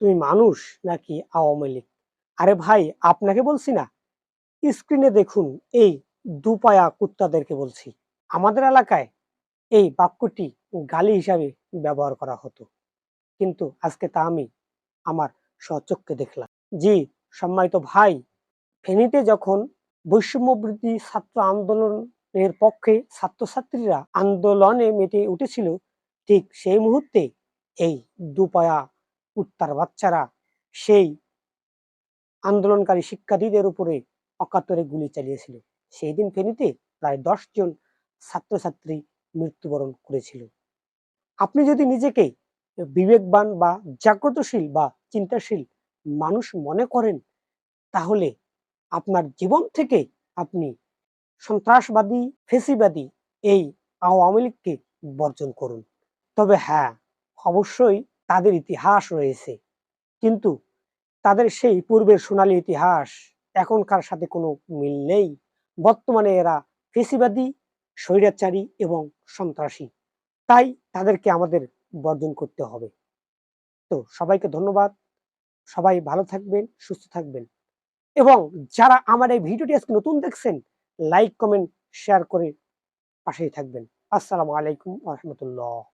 তুমি মানুষ নাকি আওয়ামী লীগ? আরে ভাই, আপনাকে বলছি না, স্ক্রিনে দেখুন, এই দুপায়া কুত্তাদেরকে বলছি। আমাদের এলাকায় এই বাক্যটি গালি হিসাবে ব্যবহার করা হতো, কিন্তু আজকে তা আমি আমার স্বচক্ষে দেখলাম। জি, সম্মানিত ভাই, ফেনীতে যখন বৈষম্যবৃদ্ধি ছাত্র আন্দোলনের পক্ষে ছাত্রছাত্রীরা আন্দোলনে মেতে উঠেছিল, ঠিক সেই মুহূর্তে এই দুপায়া কুত্তার বাচ্চারা সেই আন্দোলনকারী শিক্ষার্থীদের উপরে অকাতরে গুলি চালিয়েছিল। সেই দিন ফেনীতে প্রায় 10 জন ছাত্রছাত্রী মৃত্যুবরণ করেছিল। আপনি যদি নিজেকে বিবেকবান বা জাগ্রতশীল বা চিন্তাশীল মানুষ মনে করেন, তাহলে আপনার জীবন থেকে আপনি সন্ত্রাসবাদী, ফেসিবাদী এই আওয়ামী লীগকে বর্জন করুন। তবে হ্যাঁ, অবশ্যই তাদের ইতিহাস রয়েছে, কিন্তু তাদের সেই পূর্বের সোনালী ইতিহাস এখনকার সাথে কোনো মিল নেই। বর্তমানে এরা ফেসিবাদী, স্বৈরাচারী এবং সন্ত্রাসী। তাই তাদেরকে আমাদের বর্জন করতে হবে। তো সবাইকে ধন্যবাদ। সবাই ভালো থাকবেন, সুস্থ থাকবেন। এবং যারা আমার এই ভিডিওটি আজকে নতুন দেখছেন, লাইক, কমেন্ট, শেয়ার করে পাশেই থাকবেন। আসসালামু আলাইকুম ওয়া রাহমাতুল্লাহ।